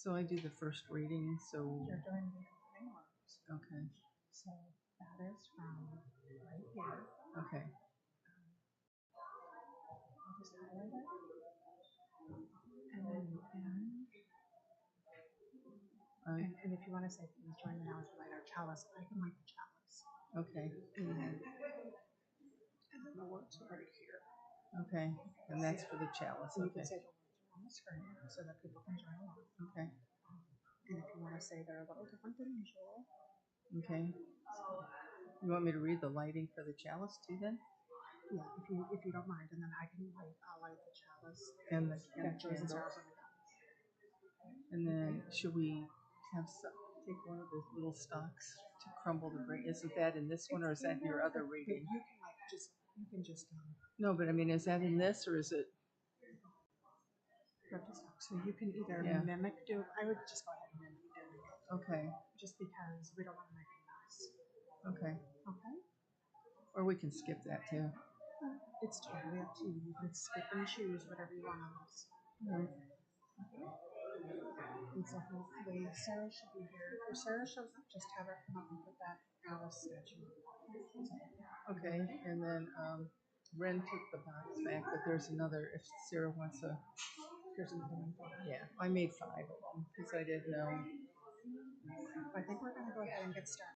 So I do the first reading, so... You're doing the opening words. Okay. So that is from right here. Okay. I'll just highlight it. And then you end. And if you want to say, please join me now as we light our chalice, I can light the chalice. Okay. And then the words are right here. Okay. And that's for the chalice. So you Okay. can say the words on the screen so that people can join along. Okay. And if you want to say they're a little different than usual. Okay. You want me to read the lighting for the chalice too then? Yeah, if you don't mind, and then I'll light the chalice And the candles. And then should we have take one of those little stalks to crumble the bread? Isn't that in this one, or is that in your other reading? You can just No, but I mean, is that in this, or is it? So you can either mimic I would just go ahead and mimic doing it. Okay. Just because we don't want to make a mess. Okay. Okay. Or we can skip that too. It's totally up to you. You can skip and choose whatever you want on this. Right. Okay. And so hopefully Sarah should be here. If Sarah shows up, just have her come up and put that Alice statue. Okay. And then Ren took the box back, but there's another. If Sarah wants there's another one for her. Yeah, I made 5 of them because I didn't know. I think we're going to go ahead and get started.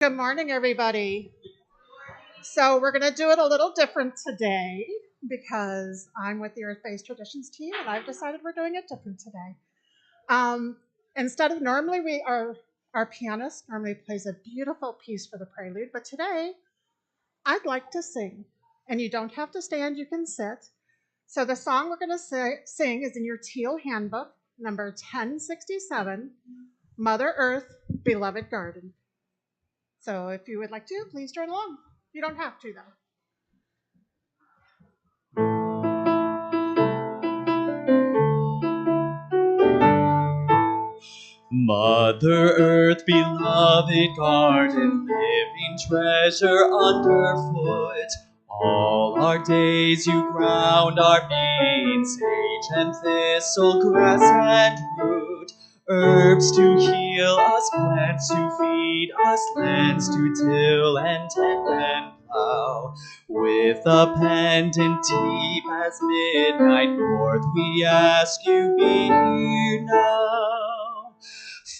Good morning, everybody. So we're going to do it a little different today because I'm with the Earth-Based Traditions team, and I've decided we're doing it different today. Instead of normally our pianist normally plays a beautiful piece for the prelude, but today I'd like to sing, and you don't have to stand; you can sit. So the song we're going to sing is in your Teal Handbook, number 1067, Mother Earth, Beloved Garden. So if you would like to, please join along. You don't have to, though. Mother Earth, beloved garden, living treasure underfoot. All our days you ground our being, sage and thistle, grass and root. Herbs to heal us, plants to feed us, lands to till and tend and plow. With a pendant deep as midnight north, we ask you be here now.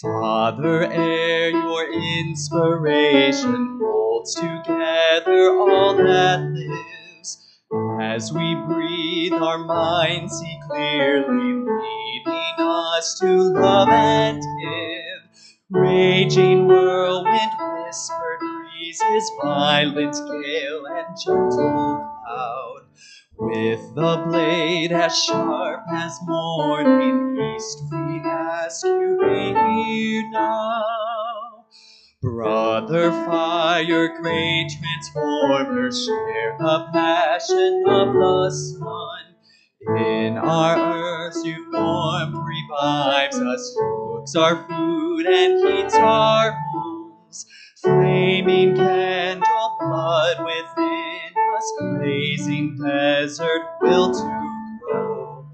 Father air, your inspiration holds together all that lives. As we breathe, our minds see clearly, leading us to love and give. Raging whirlwind, whispered breezes, violent gale and gentle cloud. With the blade as sharp as morning east, we ask you be here now. Brother fire, great transformer, share the passion of the sun. In our earth's new warmth revives us, cooks our food and heats our homes. Flaming candle, blood within us, blazing desert will to grow.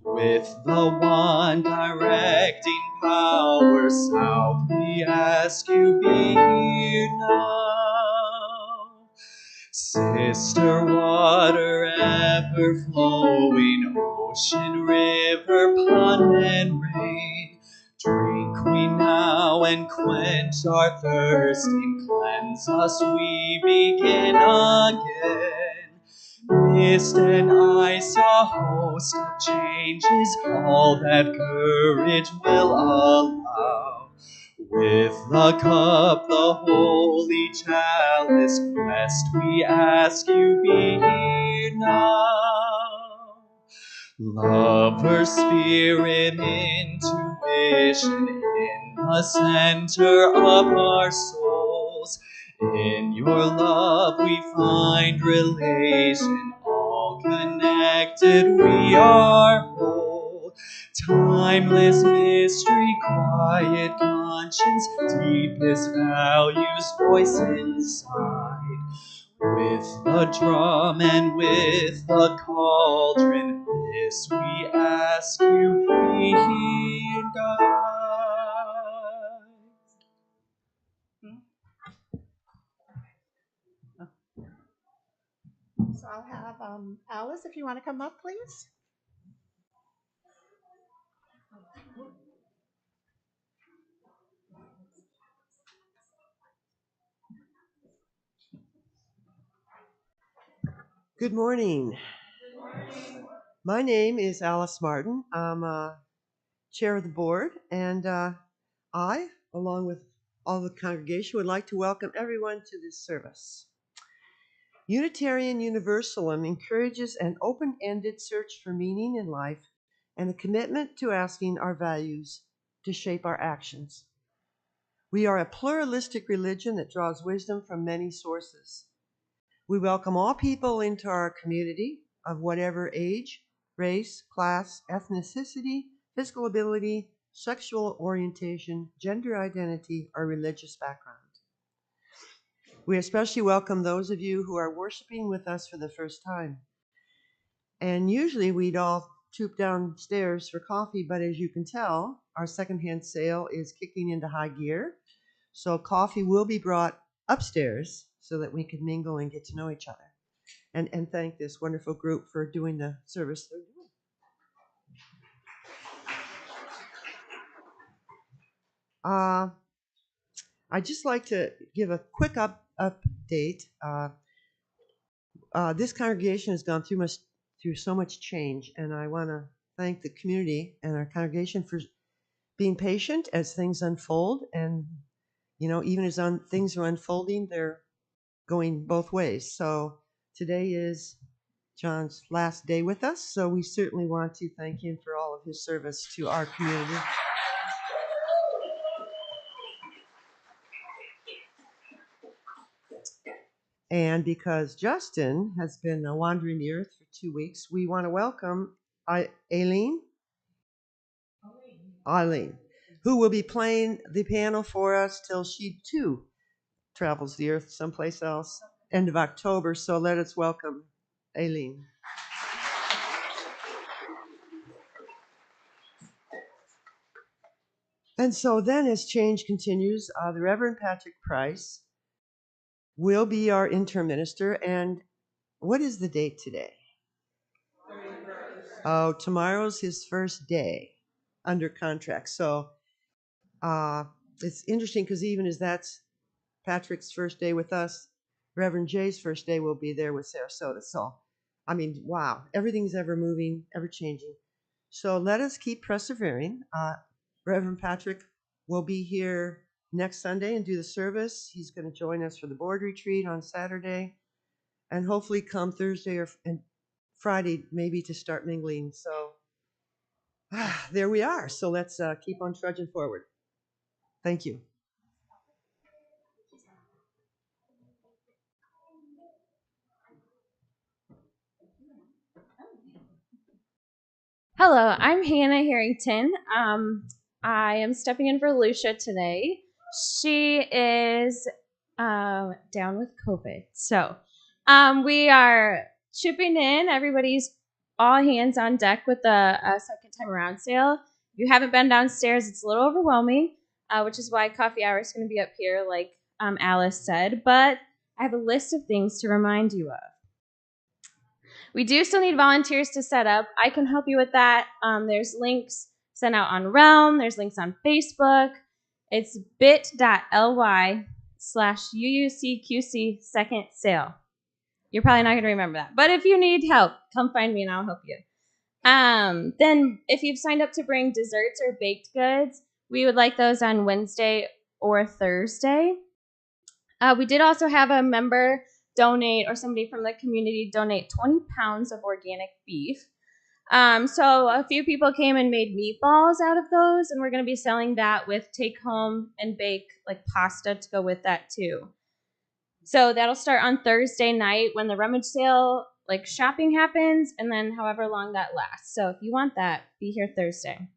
With the one directing power south, we ask you be here now. Sister water ever flowing, ocean, river, pond, and rain, drink we now and quench our thirsting, cleanse us, we begin again. Mist and ice, a host of changes, all that courage will allow. With the cup, the holy chalice, quest we ask you be here now. Lover, spirit, intuition, in the center of our souls. In your love we find relation, all connected we are whole. Timeless mystery, quiet conscience, deepest values, voice inside. With the drum and with the cauldron, this we ask you, be here, God. So I'll have Alice, if you want to come up, please. Good morning. My name is Alice Martin. I'm chair of the board, and I, along with all the congregation, would like to welcome everyone to this service. Unitarian Universalism encourages an open-ended search for meaning in life and a commitment to asking our values to shape our actions. We are a pluralistic religion that draws wisdom from many sources. We welcome all people into our community of whatever age, race, class, ethnicity, physical ability, sexual orientation, gender identity, or religious background. We especially welcome those of you who are worshiping with us for the first time. And usually we'd all troop downstairs for coffee, but as you can tell, our secondhand sale is kicking into high gear. So coffee will be brought upstairs so that we can mingle and get to know each other. And thank this wonderful group for doing the service they're doing. I'd just like to give a quick update. This congregation has gone through so much change, and I want to thank the community and our congregation for being patient as things unfold. And even as things are unfolding, they're going both ways. So today is John's last day with us, so we certainly want to thank him for all of his service to our community. And because Justin has been wandering the earth for 2 weeks, we want to welcome Eileen, who will be playing the piano for us till she too travels the earth someplace else, end of October. So let us welcome Eileen. And so then, as change continues, the Reverend Patrick Price will be our interim minister. And what is the date today? Oh, tomorrow's his first day under contract. So it's interesting because even as that's Patrick's first day with us, Reverend Jay's first day will be there with Sarasota. So, I mean, wow, everything's ever moving, ever changing. So let us keep persevering. Reverend Patrick will be here next Sunday and do the service. He's going to join us for the board retreat on Saturday, and hopefully come Thursday and Friday maybe to start mingling. So there we are. So let's keep on trudging forward. Thank you. Hello, I'm Hannah Harrington. I am stepping in for Lucia today. She is down with COVID. So we are chipping in. Everybody's all hands on deck with the second time around sale. If you haven't been downstairs, it's a little overwhelming, which is why coffee hour is going to be up here, like Alice said. But I have a list of things to remind you of. We do still need volunteers to set up. I can help you with that. There's links sent out on Realm. There's links on Facebook. It's bit.ly/UUCQC second sale. You're probably not going to remember that. But if you need help, come find me and I'll help you. Then if you've signed up to bring desserts or baked goods, we would like those on Wednesday or Thursday. We did also have a member donate, or somebody from the community donate 20 pounds of organic beef. So a few people came and made meatballs out of those, and we're going to be selling that with take home and bake like pasta to go with that too. So that'll start on Thursday night when the rummage sale like shopping happens, and then however long that lasts. So if you want that, be here Thursday.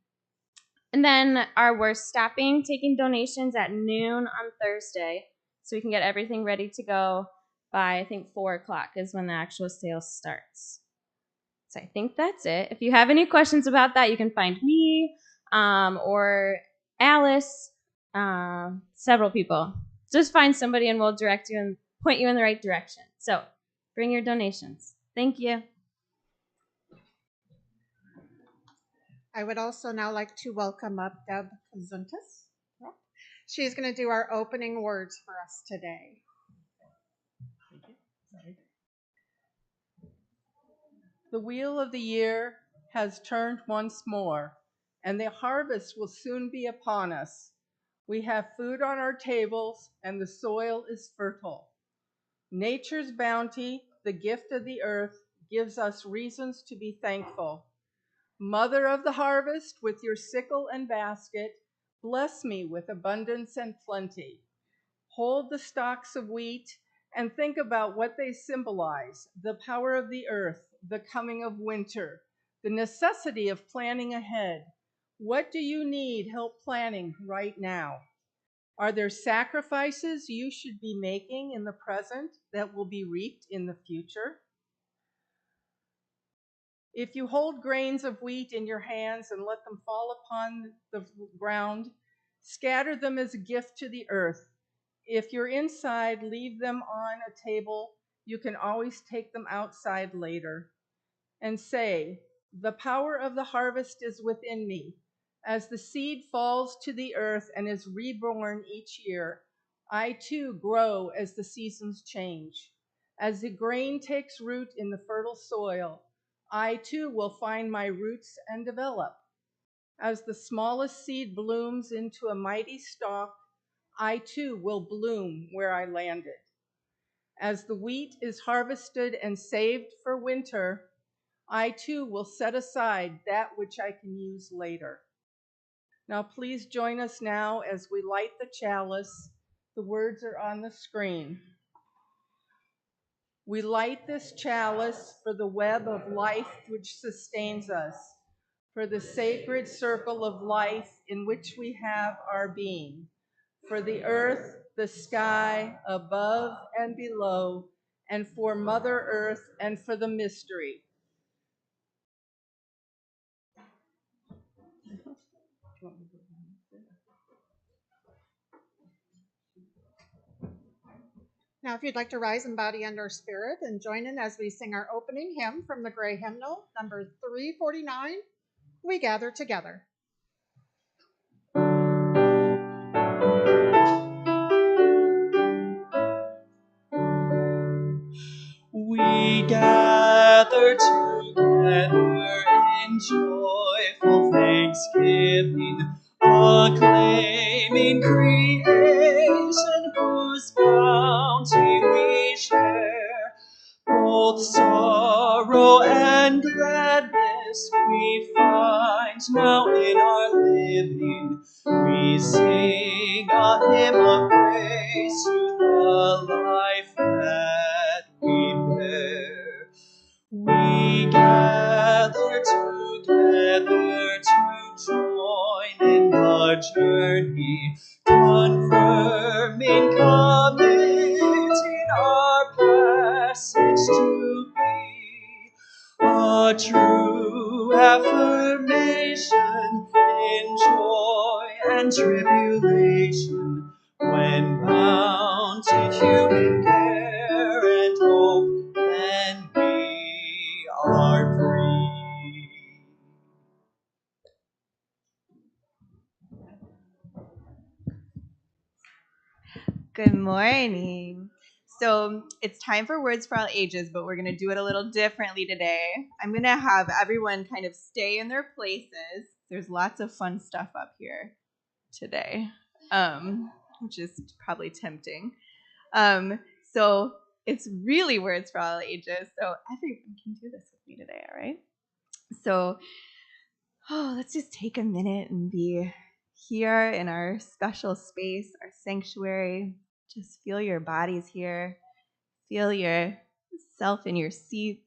And then we're stopping taking donations at noon on Thursday, so we can get everything ready to go by, I think, 4 o'clock is when the actual sale starts. So I think that's it. If you have any questions about that, you can find me or Alice, several people. Just find somebody and we'll direct you and point you in the right direction. So bring your donations. Thank you. I would also now like to welcome up Deb Kazuntis. She's going to do our opening words for us today. The wheel of the year has turned once more, and the harvest will soon be upon us. We have food on our tables, and the soil is fertile. Nature's bounty, the gift of the earth, gives us reasons to be thankful. Mother of the harvest, with your sickle and basket, bless me with abundance and plenty. Hold the stalks of wheat and think about what they symbolize: the power of the earth, the coming of winter, the necessity of planning ahead. What do you need help planning right now? Are there sacrifices you should be making in the present that will be reaped in the future? If you hold grains of wheat in your hands and let them fall upon the ground, scatter them as a gift to the earth. If you're inside, leave them on a table. You can always take them outside later. And say, the power of the harvest is within me. As the seed falls to the earth and is reborn each year, I too grow as the seasons change. As the grain takes root in the fertile soil, I too will find my roots and develop. As the smallest seed blooms into a mighty stalk, I too will bloom where I landed. As the wheat is harvested and saved for winter, I too will set aside that which I can use later. Now please join us now as we light the chalice. The words are on the screen. We light this chalice for the web of life which sustains us, for the sacred circle of life in which we have our being, for the earth, the sky, above and below, and for Mother Earth and for the mystery. Now, if you'd like to rise in body and or spirit and join in as we sing our opening hymn from the Gray Hymnal, number 349, We Gather Together. We gather together in joyful thanksgiving, acclaiming creation whose bounty we share. Both sorrow and gladness we find now in our living. We sing a hymn of praise to the life that we bear. We gather together to join in the journey, confirming, committing our passage to be a true affirmation in joy and tribulation, when bound to human care. Good morning. So it's time for Words for All Ages, but we're going to do it a little differently today. I'm going to have everyone kind of stay in their places. There's lots of fun stuff up here today, which is probably tempting. So it's really Words for All Ages, so everyone can do this with me today, all right? So let's just take a minute and be here in our special space, our sanctuary. Just feel your bodies here. Feel yourself in your seats.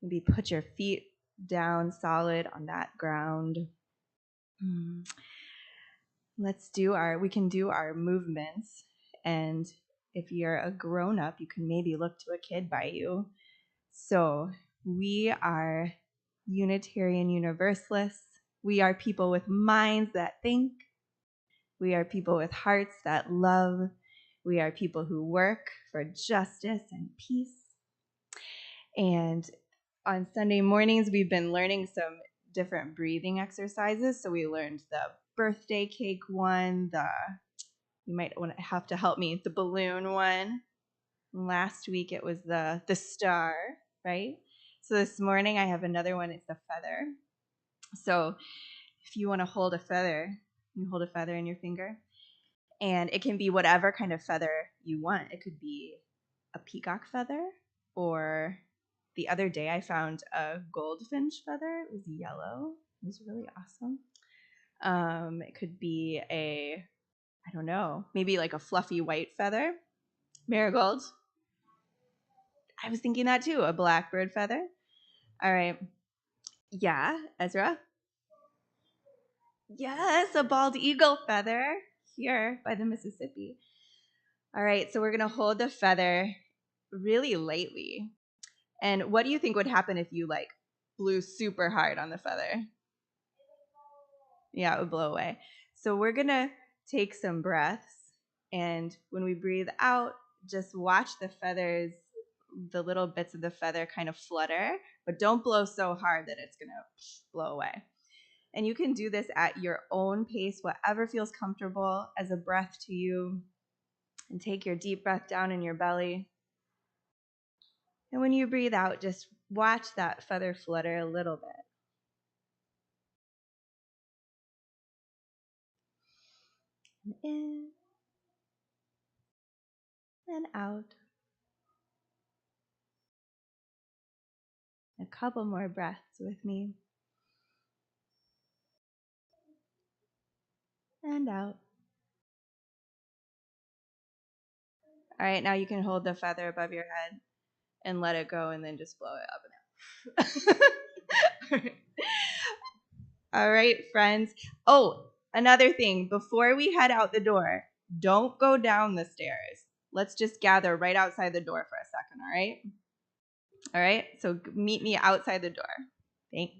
Maybe put your feet down solid on that ground. We can do our movements. And if you're a grown-up, you can maybe look to a kid by you. So we are Unitarian Universalists. We are people with minds that think. We are people with hearts that love. We are people who work for justice and peace. And on Sunday mornings, we've been learning some different breathing exercises. So we learned the birthday cake one, you might have to help me, the balloon one. Last week it was the star, right? So this morning I have another one, it's the feather. So if you want to hold a feather, you hold a feather in your finger. And it can be whatever kind of feather you want. It could be a peacock feather, or the other day I found a goldfinch feather. It was yellow. It was really awesome. It could be maybe like a fluffy white feather. Marigold. I was thinking that too, a blackbird feather. All right. Yeah, Ezra? Yes, a bald eagle feather here by the Mississippi. All right, so we're going to hold the feather really lightly. And what do you think would happen if you blew super hard on the feather? Yeah, it would blow away. So we're going to take some breaths, and when we breathe out, just watch the little bits of the feather kind of flutter, but don't blow so hard that it's going to blow away. And you can do this at your own pace, whatever feels comfortable as a breath to you. And take your deep breath down in your belly. And when you breathe out, just watch that feather flutter a little bit. And in and out. A couple more breaths with me. And out. All right, now you can hold the feather above your head and let it go, and then just blow it up and out. All right, friends. Oh, another thing. Before we head out the door, don't go down the stairs. Let's just gather right outside the door for a second, all right? All right, so meet me outside the door. Thanks.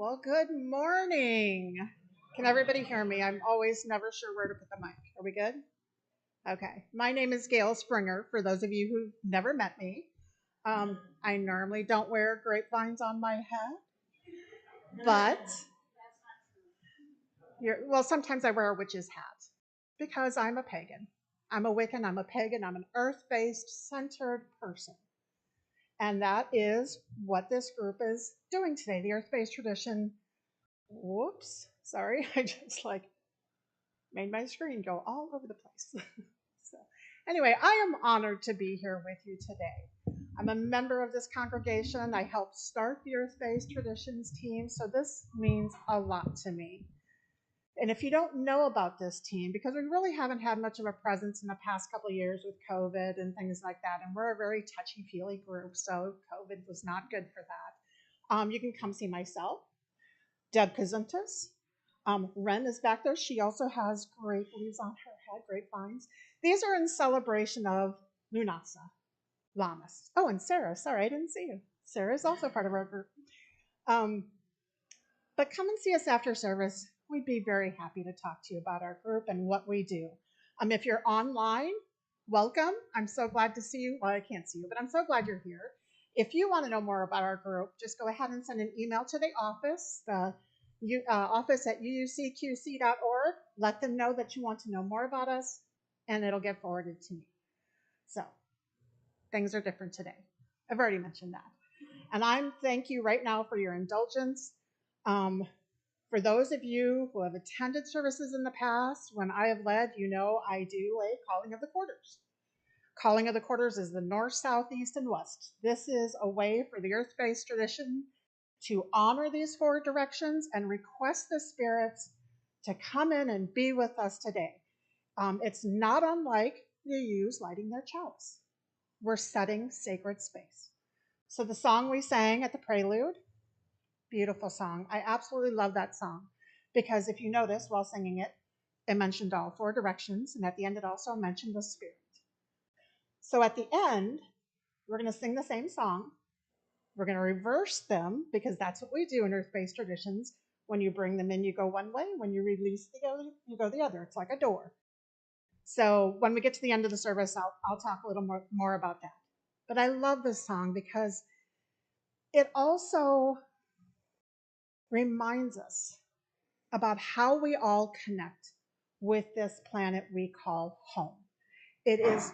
Well, good morning. Can everybody hear me? I'm always never sure where to put the mic. Are we good? Okay. My name is Gale Springer, for those of you who've never met me. I normally don't wear grapevines on my head, but sometimes I wear a witch's hat because I'm a pagan. I'm a Wiccan, I'm a pagan, I'm an earth-based, centered person. And that is what this group is doing today, the earth-based tradition. Whoops, sorry, I just made my screen go all over the place. So anyway, I am honored to be here with you today. I'm a member of this congregation. I helped start the earth-based traditions team, so this means a lot to me. And if you don't know about this team, because we really haven't had much of a presence in the past couple of years with COVID and things like that, and we're a very touchy-feely group, so COVID was not good for that. You can come see myself, Deb Kazuntas. Ren is back there. She also has great leaves on her head, grapevines. These are in celebration of Lughnasadh, Lammas. Oh, and Sarah. Sorry, I didn't see you. Sarah is also part of our group. But come and see us after service. We'd be very happy to talk to you about our group and what we do. If you're online, welcome. I'm so glad to see you. Well, I can't see you, but I'm so glad you're here. If you want to know more about our group, just go ahead and send an email to the office, office at uucqc.org. Let them know that you want to know more about us, and it'll get forwarded to me. So things are different today. I've already mentioned that. And I'm thank you right now for your indulgence. For those of you who have attended services in the past, when I have led, you know I do a calling of the quarters. Calling of the quarters is the north, south, east, and west. This is a way for the earth-based tradition to honor these 4 directions and request the spirits to come in and be with us today. It's not unlike the UUs lighting their chalice. We're setting sacred space. So the song we sang at the prelude, beautiful song. I absolutely love that song because if you notice while singing it, it mentioned all 4 directions, and at the end it also mentioned the spirit. So at the end, we're going to sing the same song. We're going to reverse them because that's what we do in earth-based traditions. When you bring them in, you go one way. When you release the other, you go the other. It's like a door. So when we get to the end of the service, I'll talk a little more about that. But I love this song because it also reminds us about how we all connect with this planet we call home. It is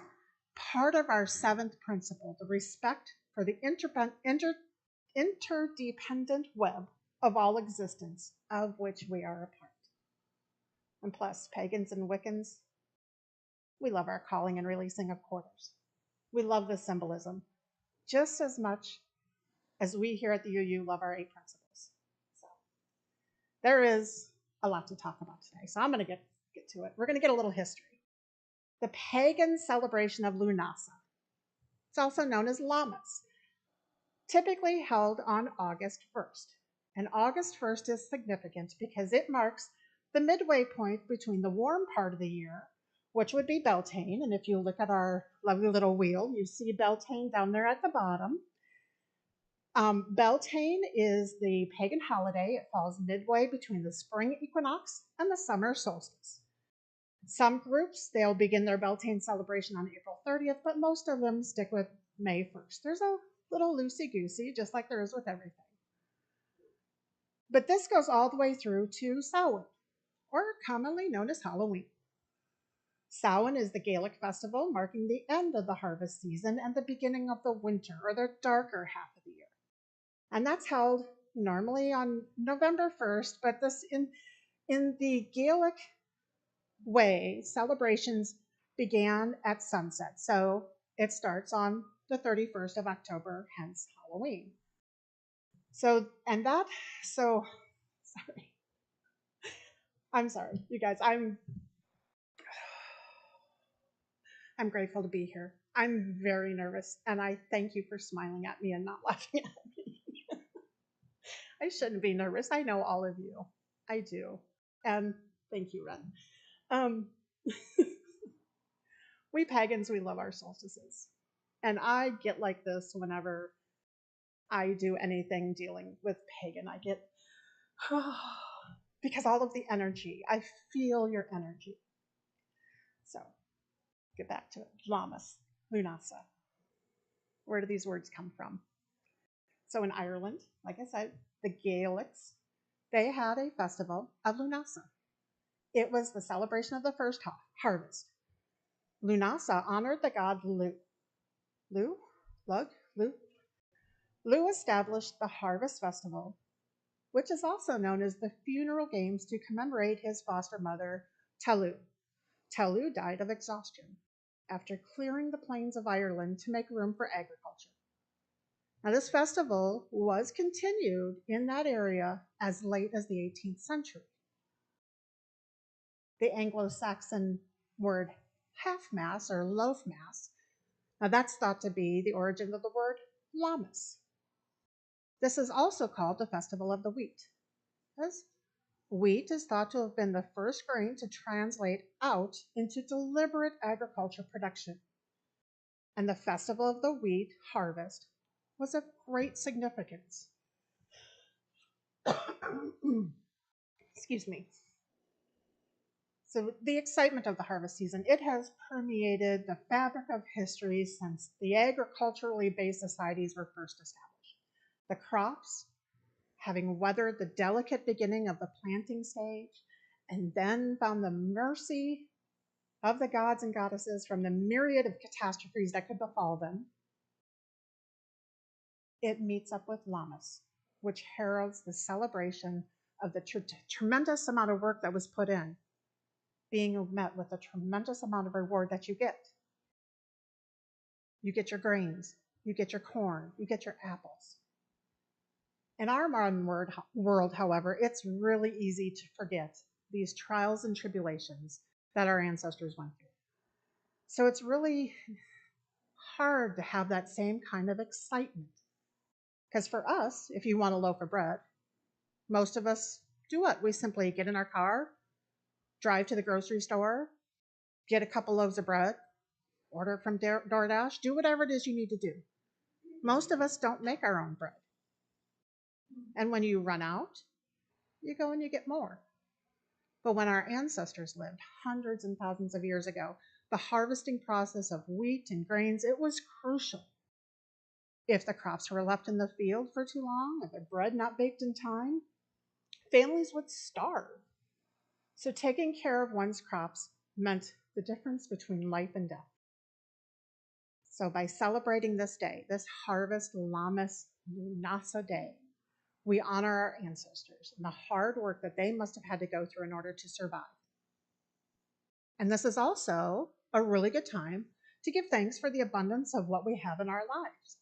part of our 7th principle, the respect for the interdependent web of all existence, of which we are a part. And plus, Pagans and Wiccans, we love our calling and releasing of quarters. We love the symbolism just as much as we here at the UU love our 8 principles. So there is a lot to talk about today, so I'm going to get to it. We're going to get a little history. The pagan celebration of Lughnasadh, it's also known as Lammas, typically held on August 1st. And August 1st is significant because it marks the midway point between the warm part of the year, which would be Beltane. And if you look at our lovely little wheel, you see Beltane down there at the bottom. Beltane is the pagan holiday. It falls midway between the spring equinox and the summer solstice. Some groups, they'll begin their Beltane celebration on April 30th, but most of them stick with May 1st. There's a little loosey-goosey, just like there is with everything. But this goes all the way through to Samhain, or commonly known as Halloween. Samhain is the Gaelic festival marking the end of the harvest season and the beginning of the winter, or the darker half of the year. And that's held normally on November 1st, but this in the Gaelic way, celebrations began at sunset. So it starts on the 31st of October, hence Halloween. Sorry. I'm sorry, you guys. I'm grateful to be here. I'm very nervous, and I thank you for smiling at me and not laughing at me. I shouldn't be nervous. I know all of you. I do. And thank you, Ren. We pagans, we love our solstices. And I get like this whenever I do anything dealing with pagan. I get, because all of the energy, I feel your energy. So, get back to it. Lammas, Lughnasadh. Where do these words come from? So in Ireland, like I said, the Gaelics, they had a festival of Lughnasadh. It was the celebration of the first harvest. Lughnasadh honored the god Lugh. Lugh established the harvest festival, which is also known as the funeral games to commemorate his foster mother, Talu. Talu died of exhaustion after clearing the plains of Ireland to make room for agriculture. Now, this festival was continued in that area as late as the 18th century. the Anglo-Saxon word half mass or loaf mass. Now that's thought to be the origin of the word Lammas. This is also called the Festival of the Wheat. As wheat is thought to have been the first grain to translate out into deliberate agriculture production. And the Festival of the Wheat harvest was of great significance. Excuse me. So the excitement of the harvest season, it has permeated the fabric of history since the agriculturally based societies were first established. The crops, having weathered the delicate beginning of the planting stage, and then found the mercy of the gods and goddesses from the myriad of catastrophes that could befall them, it meets up with Lammas, which heralds the celebration of the tremendous amount of work that was put in, being met with a tremendous amount of reward that you get. You get your grains, you get your corn, you get your apples. In our modern world, however, it's really easy to forget these trials and tribulations that our ancestors went through. So it's really hard to have that same kind of excitement. Because for us, if you want a loaf of bread, most of us do what? We simply get in our car, drive to the grocery store, get a couple loaves of bread, order it from DoorDash, do whatever it is you need to do. Most of us don't make our own bread. And when you run out, you go and you get more. But when our ancestors lived hundreds and thousands of years ago, the harvesting process of wheat and grains, it was crucial. If the crops were left in the field for too long, or the bread not baked in time, families would starve. So taking care of one's crops meant the difference between life and death. So by celebrating this day, this harvest Lammas Lughnasadh day, we honor our ancestors and the hard work that they must have had to go through in order to survive. And this is also a really good time to give thanks for the abundance of what we have in our lives,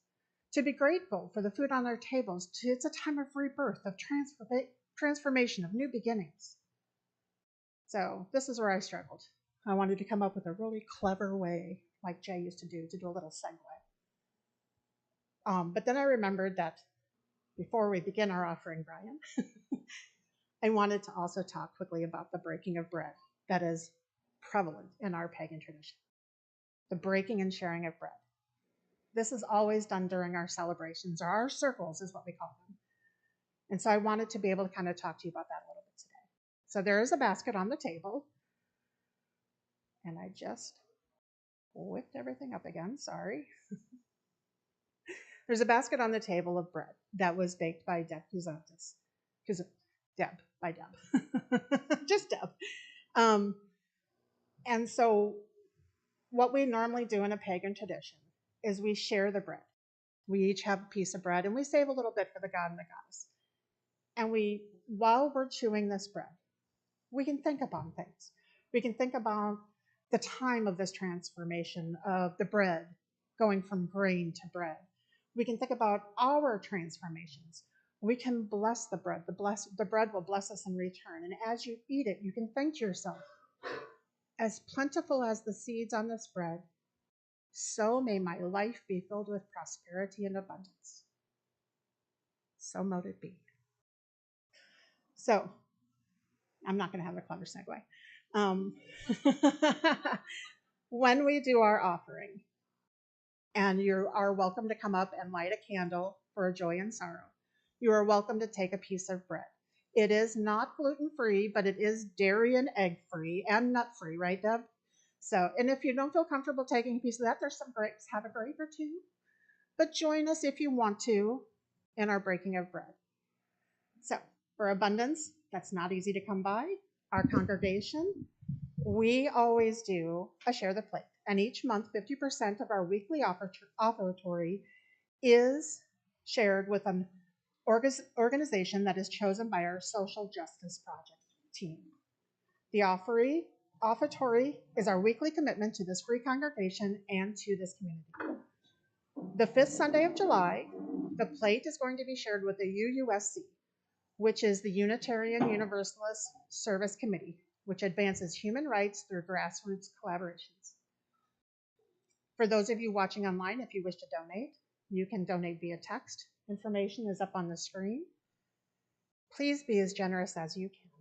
to be grateful for the food on our tables. It's a time of rebirth, of transformation, of new beginnings. So this is where I struggled. I wanted to come up with a really clever way, like Jay used to do a little segue. But then I remembered that before we begin our offering, Brian, I wanted to also talk quickly about the breaking of bread that is prevalent in our pagan tradition. The breaking and sharing of bread. This is always done during our celebrations, or our circles is what we call them. And so I wanted to be able to kind of talk to you about that a little bit today. So there is a basket on the table. And I just whipped everything up again, sorry. There's a basket on the table of bread that was baked by Deb. Just Deb. And so what we normally do in a pagan tradition is we share the bread. We each have a piece of bread and we save a little bit for the god and the goddess. And while we're chewing this bread, we can think about things. We can think about the time of this transformation of the bread going from grain to bread. We can think about our transformations. We can bless the bread. The bread will bless us in return. And as you eat it, you can think to yourself, as plentiful as the seeds on this bread, so may my life be filled with prosperity and abundance. So mote it be. So, I'm not going to have a clever segue. When we do our offering, and you are welcome to come up and light a candle for a joy and sorrow, you are welcome to take a piece of bread. It is not gluten-free, but it is dairy and egg-free and nut-free, right, Deb? So, and if you don't feel comfortable taking a piece of that, there's some grapes. Have a grape or two. But join us if you want to in our breaking of bread. So, for abundance, that's not easy to come by. Our congregation, we always do a share the plate. And each month, 50% of our weekly offertory is shared with an organization that is chosen by our social justice project team. The offertory is our weekly commitment to this free congregation and to this community. The 5th Sunday of July, the plate is going to be shared with the UUSC, which is the Unitarian Universalist Service Committee. which advances human rights through grassroots collaborations. For those of you watching online, if you wish to donate, you can donate via text. Information is up on the screen. Please be as generous as you can.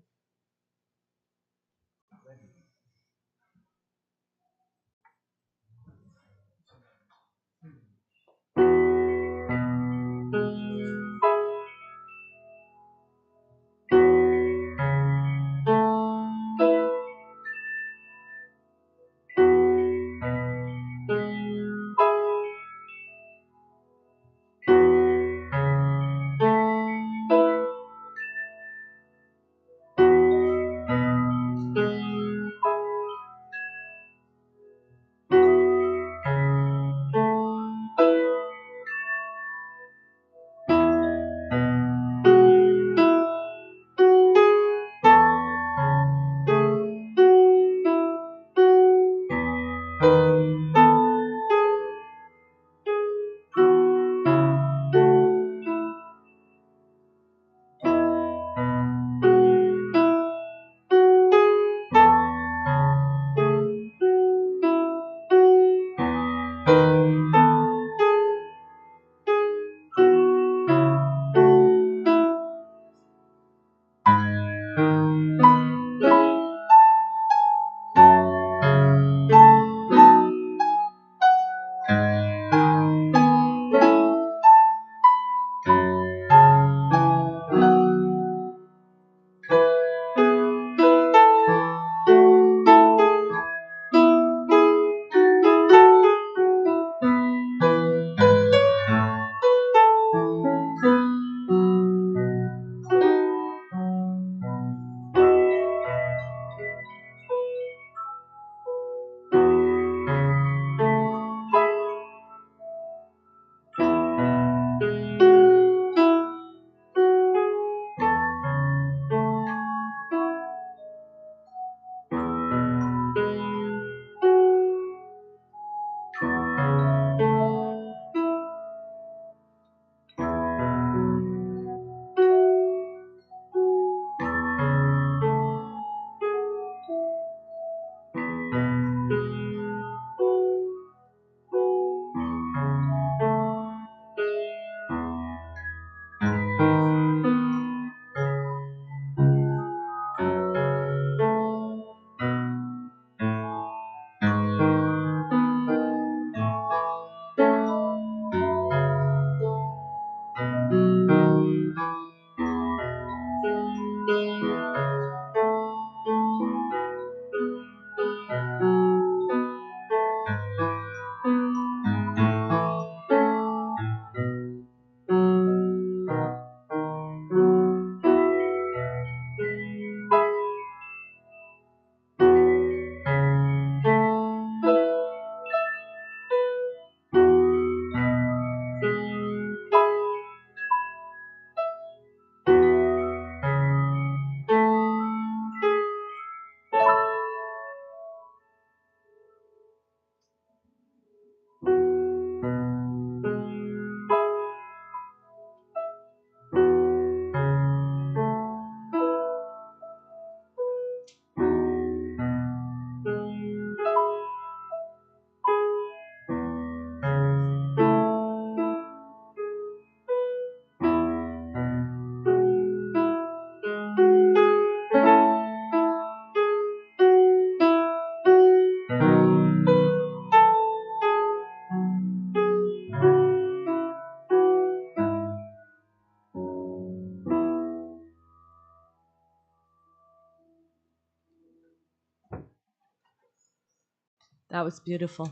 That was beautiful.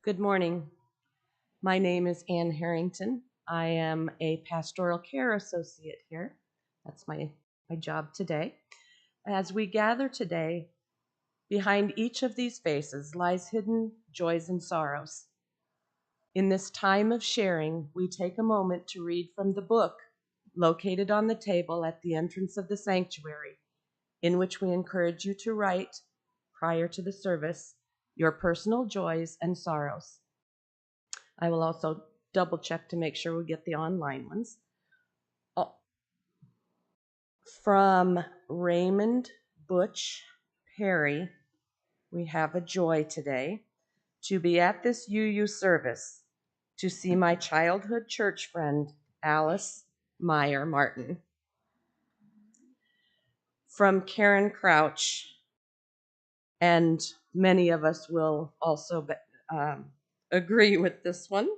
Good morning. My name is Ann Harrington. I am a pastoral care associate here. That's my job today. As we gather today, behind each of these faces lies hidden joys and sorrows. In this time of sharing, we take a moment to read from the book located on the table at the entrance of the sanctuary, in which we encourage you to write, prior to the service, your personal joys and sorrows. I will also double check to make sure we get the online ones. From Raymond Butch Perry, we have a joy today to be at this UU service to see my childhood church friend, Alice Meyer Martin. From Karen Crouch, and many of us will also agree with this one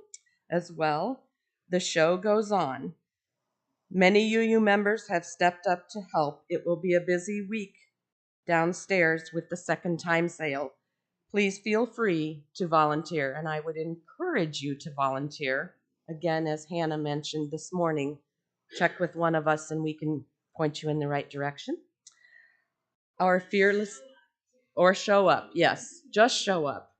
as well. The show goes on. Many UU members have stepped up to help. It will be a busy week downstairs with the second time sale. Please feel free to volunteer, and I would encourage you to volunteer. Again, as Hannah mentioned this morning, check with one of us and we can point you in the right direction. Our fearless, or show up, yes, just show up.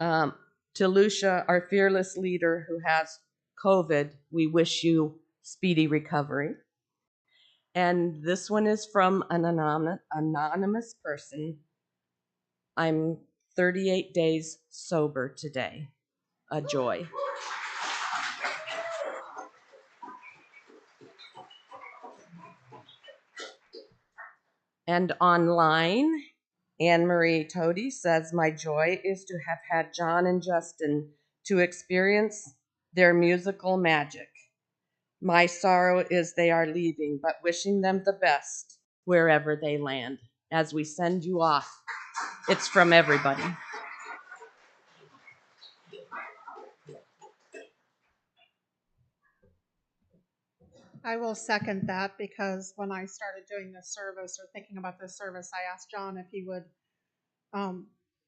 To Lucia, our fearless leader who has COVID, we wish you speedy recovery. And this one is from an anonymous person. I'm 38 days sober today. A joy. And online, Anne Marie Toady says, my joy is to have had John and Justin to experience their musical magic. My sorrow is they are leaving, but wishing them the best wherever they land. As we send you off, it's from everybody. I will second that, because when I started doing this service or thinking about this service, I asked John if he would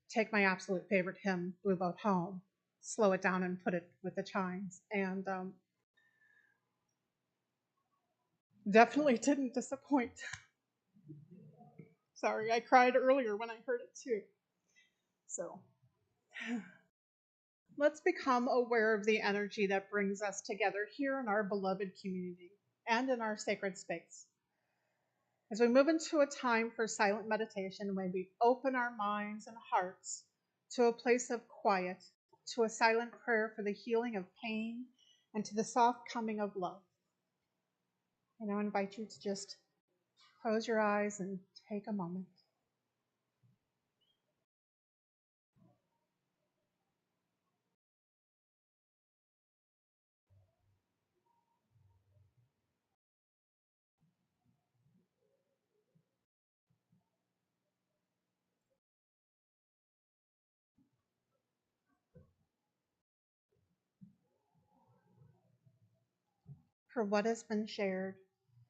take my absolute favorite hymn, Blue Boat Home, slow it down and put it with the chimes. And definitely didn't disappoint. Sorry, I cried earlier when I heard it too. So let's become aware of the energy that brings us together here in our beloved community and in our sacred space. As we move into a time for silent meditation, when we open our minds and hearts to a place of quiet, to a silent prayer for the healing of pain, and to the soft coming of love, I now invite you to just close your eyes and take a moment. For what has been shared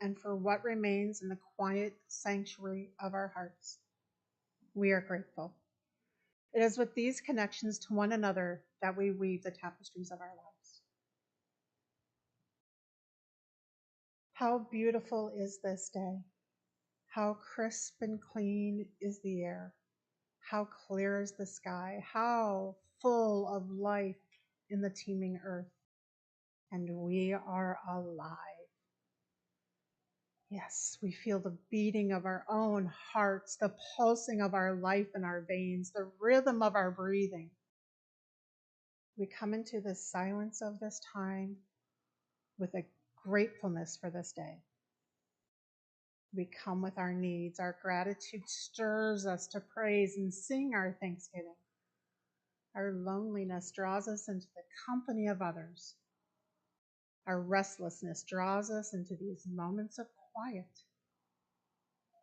and for what remains in the quiet sanctuary of our hearts, we are grateful. It is with these connections to one another that we weave the tapestries of our lives. How beautiful is this day? How crisp and clean is the air? How clear is the sky? How full of life in the teeming earth? And we are alive. Yes, we feel the beating of our own hearts, the pulsing of our life in our veins, the rhythm of our breathing. We come into the silence of this time with a gratefulness for this day. We come with our needs. Our gratitude stirs us to praise and sing our thanksgiving. Our loneliness draws us into the company of others. Our restlessness draws us into these moments of quiet.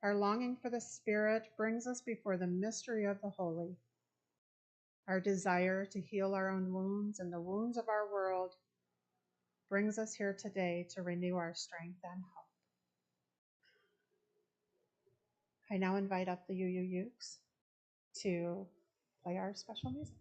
Our longing for the Spirit brings us before the mystery of the holy. Our desire to heal our own wounds and the wounds of our world brings us here today to renew our strength and hope. I now invite up the UUUs to play our special music.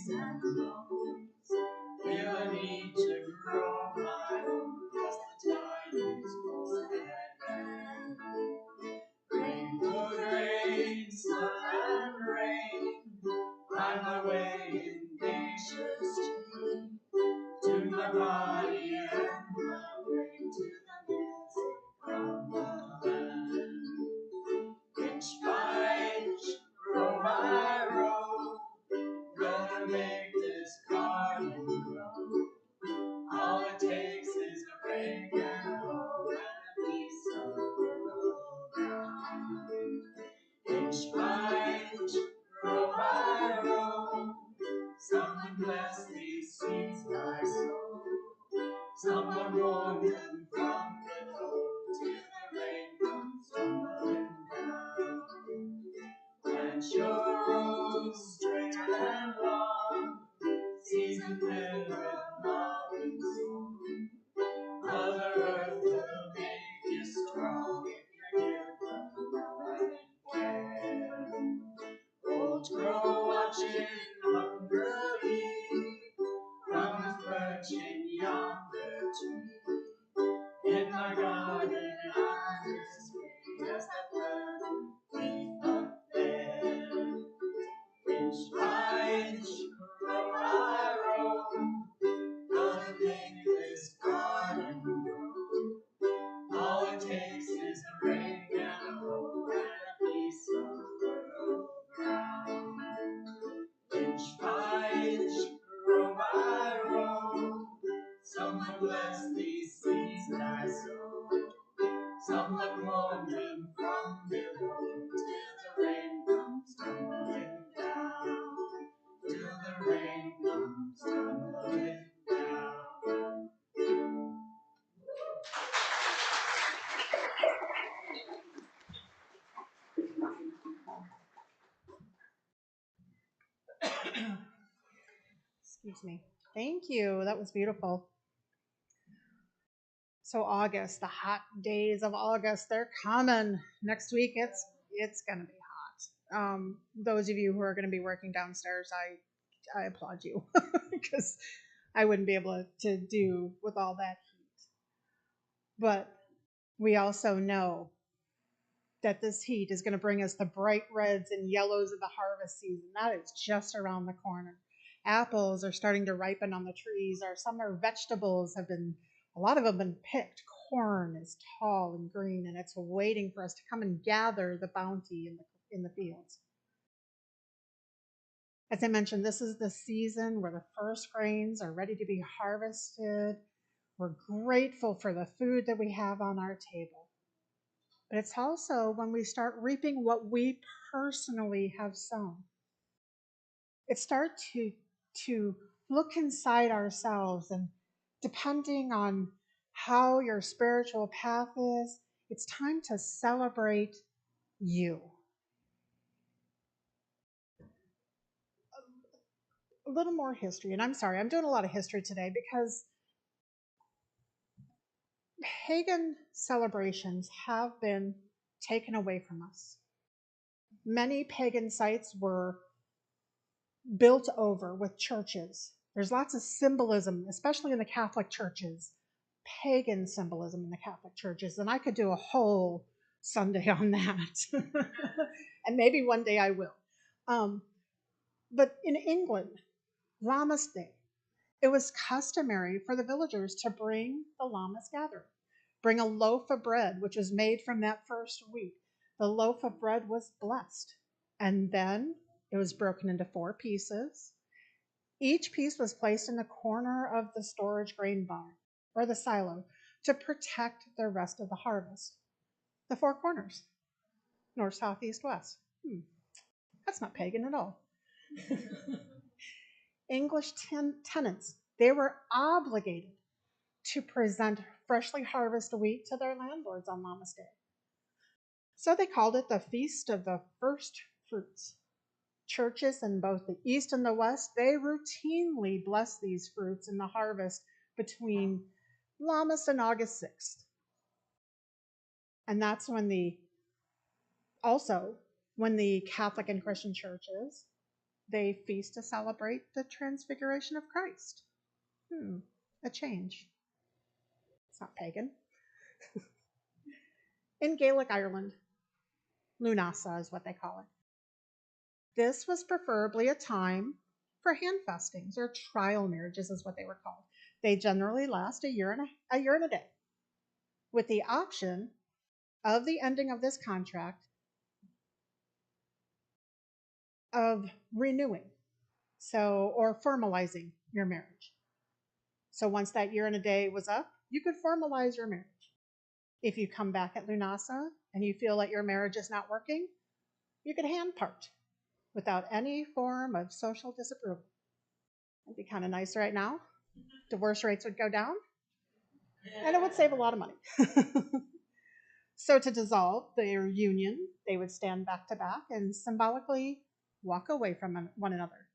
and loans. Feel a need to grow my own, 'cause the time is close at hand. Rain, good rain, sun and rain, find my way in nature's stream. Tune my body and my brain to the music from the land. Inch by inch, row by row, gonna make this garden grow. All it takes is a rake and a hoe and a piece of fertile ground. Inch by inch, row by row, someone bless these seeds I sow. Someone warn them from below till the rain comes tumbling down. Plant your rose straight and long, seasoned then with love and song. Mother Earth will make you strong if you give her love and care. Old crow watching hungrily from his perch in yonder tree. In my garden I hear as that bird leap up there. Inch by inch, row by row, gonna make this garden grow. All it takes is a rake and a hoe and a piece of fertile ground. Inch by inch, row by row, someone bless these seeds that I sow. Someone warn them from below till the rain comes tumbling down. Till the rain comes tumbling down. Excuse me. Thank you. That was beautiful. So August, the hot days of August, they're coming. Next week, it's gonna be hot. Those of you who are gonna be working downstairs, I applaud you because I wouldn't be able to do with all that heat. But we also know that this heat is going to bring us the bright reds and yellows of the harvest season. That is just around the corner. Apples are starting to ripen on the trees. Our summer vegetables a lot of them have been picked. Corn is tall and green, and it's waiting for us to come and gather the bounty in the fields. As I mentioned, this is the season where the first grains are ready to be harvested. We're grateful for the food that we have on our table. But it's also when we start reaping what we personally have sown. It starts to look inside ourselves, and depending on how your spiritual path is, it's time to celebrate you. A little more history, and I'm sorry, I'm doing a lot of history today because pagan celebrations have been taken away from us. Many pagan sites were built over with churches. There's lots of symbolism, especially in the Catholic churches, pagan symbolism in the Catholic churches, and I could do a whole Sunday on that. And maybe one day I will. But in England, Lammas Day, it was customary for the villagers to bring the Lammas gathering, bring a loaf of bread, which was made from that first wheat. The loaf of bread was blessed, and then it was broken into 4 pieces. Each piece was placed in the corner of the storage grain barn, or the silo, to protect the rest of the harvest. The 4 corners, north, south, east, west. That's not pagan at all. English tenants, they were obligated to present freshly harvested wheat to their landlords on Lammas Day. So they called it the Feast of the First Fruits. Churches in both the East and the West, they routinely bless these fruits in the harvest between Lammas and August 6th. And that's when the Catholic and Christian churches, They feast to celebrate the transfiguration of Christ. A change. It's not pagan. In Gaelic Ireland, Lughnasadh is what they call it. This was preferably a time for handfestings, or trial marriages is what they were called. They generally last a year and a day, with the option of the ending of this contract of renewing, or formalizing your marriage. So once that year and a day was up, you could formalize your marriage. If you come back at Lughnasadh and you feel that your marriage is not working, you could hand part without any form of social disapproval. It'd be kind of nice right now. Divorce rates would go down, and it would save a lot of money. So to dissolve their union, they would stand back to back and symbolically walk away from one another.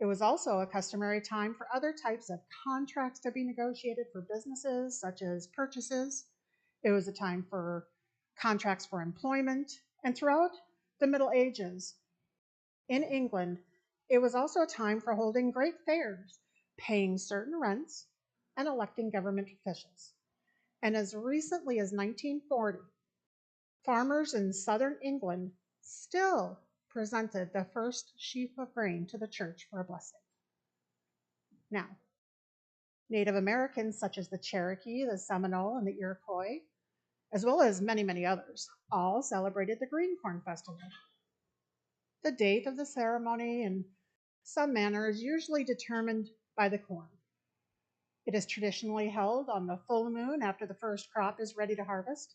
It was also a customary time for other types of contracts to be negotiated for businesses, such as purchases. It was a time for contracts for employment. And throughout the Middle Ages in England, it was also a time for holding great fairs, paying certain rents, and electing government officials. And as recently as 1940, farmers in southern England still presented the first sheaf of grain to the church for a blessing. Now, Native Americans such as the Cherokee, the Seminole, and the Iroquois, as well as many, many others, all celebrated the Green Corn Festival. The date of the ceremony in some manner is usually determined by the corn. It is traditionally held on the full moon after the first crop is ready to harvest.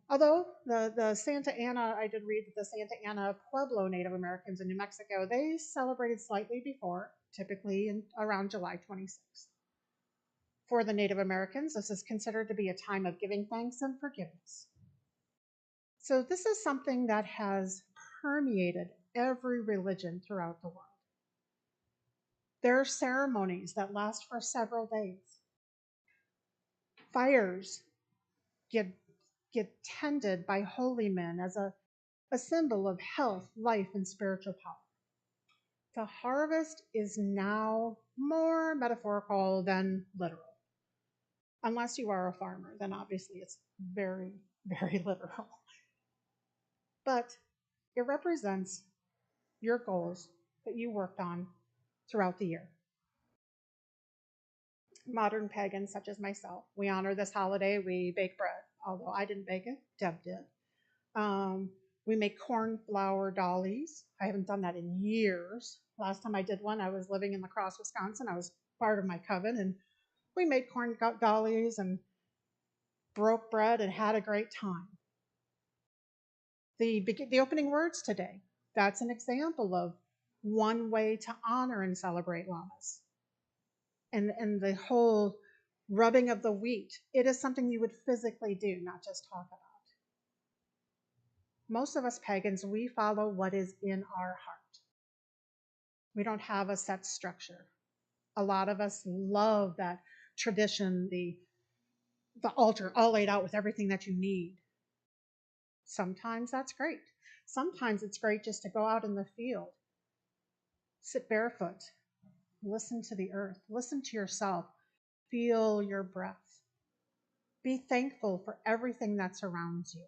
Although the Santa Ana, I did read that the Santa Ana Pueblo Native Americans in New Mexico, they celebrated slightly before, typically around July 26th. For the Native Americans, this is considered to be a time of giving thanks and forgiveness. So this is something that has permeated every religion throughout the world. There are ceremonies that last for several days. Fires get tended by holy men as a symbol of health, life, and spiritual power. The harvest is now more metaphorical than literal. Unless you are a farmer, then obviously it's very, very literal. But it represents your goals that you worked on throughout the year. Modern pagans such as myself, we honor this holiday, we bake bread, although I didn't bake it, Deb did. We make corn flour dollies. I haven't done that in years. Last time I did one, I was living in La Crosse, Wisconsin. I was part of my coven, and we made corn dollies and broke bread and had a great time. The opening words today, that's an example of one way to honor and celebrate Lammas. And the whole rubbing of the wheat, it is something you would physically do, not just talk about. Most of us pagans, we follow what is in our heart. We don't have a set structure. A lot of us love that tradition, the altar all laid out with everything that you need. Sometimes that's great. Sometimes it's great just to go out in the field, sit barefoot, listen to the earth, listen to yourself, feel your breath. Be thankful for everything that surrounds you.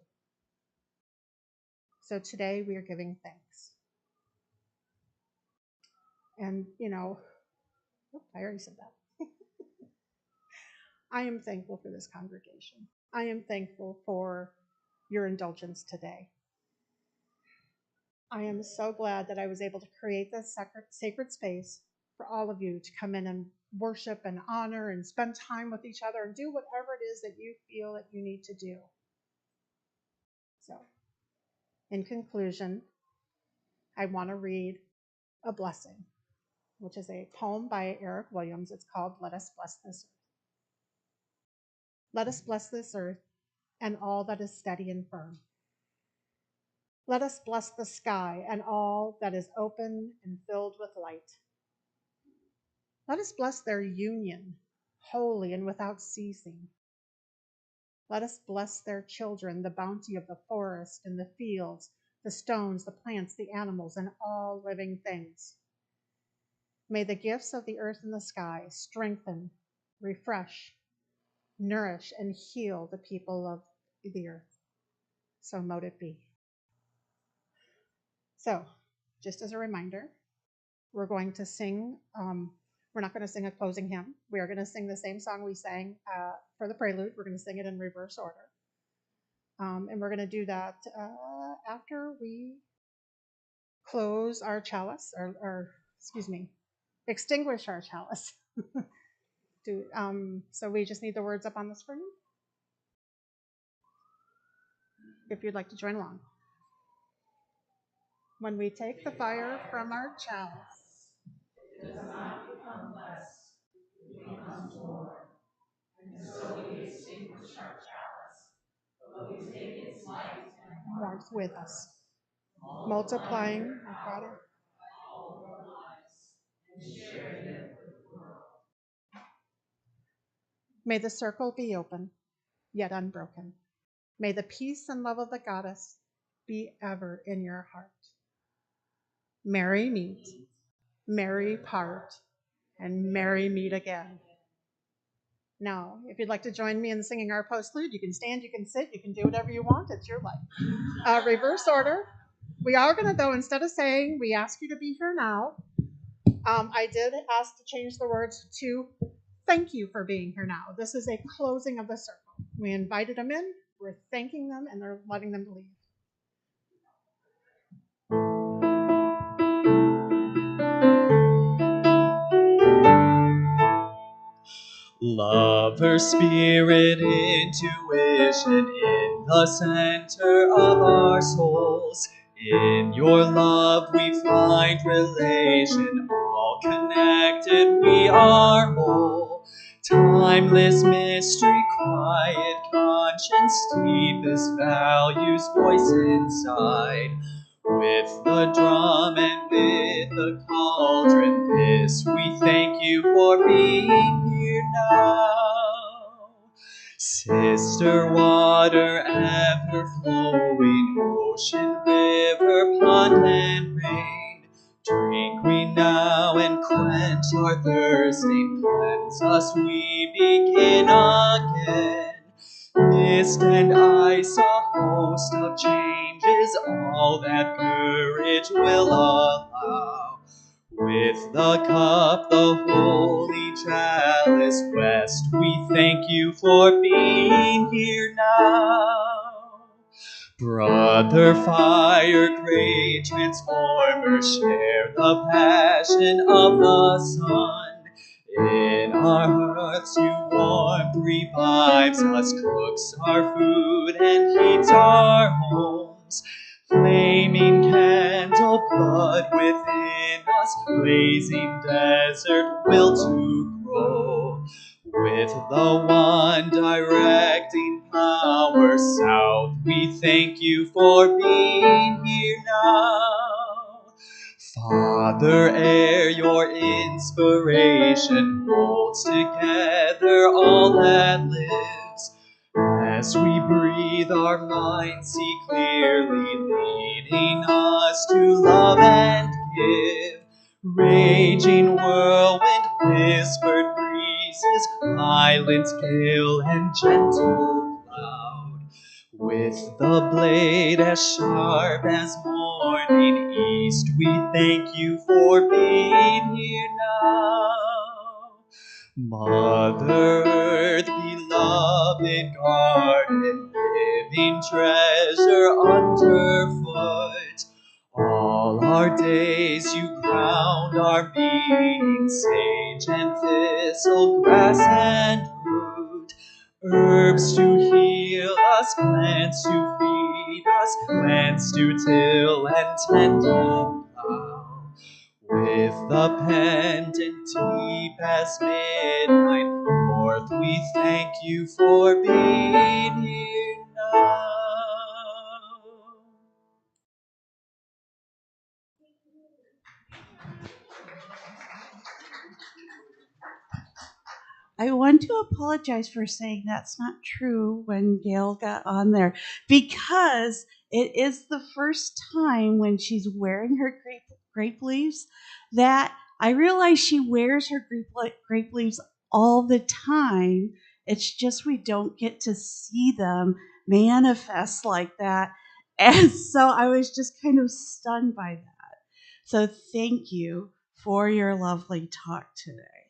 So today we are giving thanks. And, I already said that. I am thankful for this congregation. I am thankful for your indulgence today. I am so glad that I was able to create this sacred space for all of you to come in and worship and honor and spend time with each other and do whatever it is that you feel that you need to do. So, in conclusion, I want to read a blessing, which is a poem by Eric Williams. It's called Let Us Bless This Earth. Let us bless this earth and all that is steady and firm. Let us bless the sky and all that is open and filled with light. Let us bless their union, holy and without ceasing. Let us bless their children, the bounty of the forest and the fields, the stones, the plants, the animals, and all living things. May the gifts of the earth and the sky strengthen, refresh, nourish, and heal the people of the earth. So mote it be. So, just as a reminder, we're going to sing, we're not going to sing a closing hymn. We are going to sing the same song we sang for the prelude. We're going to sing it in reverse order. And we're going to do that after we close our chalice, or excuse me, extinguish our chalice. So we just need the words up on the screen if you'd like to join along. When we take the fire from our chalice, it does not become less, it becomes more. And so we extinguish our chalice, but we take its light and warmth with us, multiplying our body. all of our lives and sharing it with the world. May the circle be open, yet unbroken. May the peace and love of the goddess be ever in your heart. Merry meet, merry part, and merry meet again. Now, if you'd like to join me in singing our postlude, you can stand, you can sit, you can do whatever you want. It's your life. Reverse order. We are going to, though, instead of saying, we ask you to be here now, I did ask to change the words to thank you for being here now. This is a closing of the circle. We invited them in, we're thanking them, and they're letting them leave. Love, her spirit, intuition in the center of our souls. In your love we find relation, all connected we are whole. Timeless mystery, quiet conscience, deepest values voice inside. With the drum and with the cauldron, this we thank you for being here now. Sister water ever flowing, ocean, river, pond, and rain, drink we now and quench our thirsting, cleanse us, we begin again. Mist and ice, a host of changes, all that courage will allow. With the cup, the holy chalice, West, we thank you for being here now. Brother fire, great transformer, share the passion of the sun. In our hearts you warmth revives us, cooks our food and heats our homes. Flaming candle, blood within us, blazing desert will to grow. With the one directing power south, we thank you for being here now. Father, air, your inspiration holds together all that lives. As we breathe, our minds see clearly, leading us to love and give. Raging whirlwind, whispered breezes, islands, gale, and gentle cloud. With the blade as sharp as morning east, we thank you for being here now. Mother Earth, beloved garden, living treasure underfoot. All our days you crowned our being, sage and thistle, grass and root. Herbs to heal us, plants to feed us, plants to till and tend and plow. With the pendant deep as midnight, north we thank you for being here now. I want to apologize for saying that's not true when Gale got on there, because It is the first time when she's wearing her grape leaves that I realize she wears her grape leaves all the time. It's just we don't get to see them manifest like that. And so I was just kind of stunned by that. So thank you for your lovely talk today.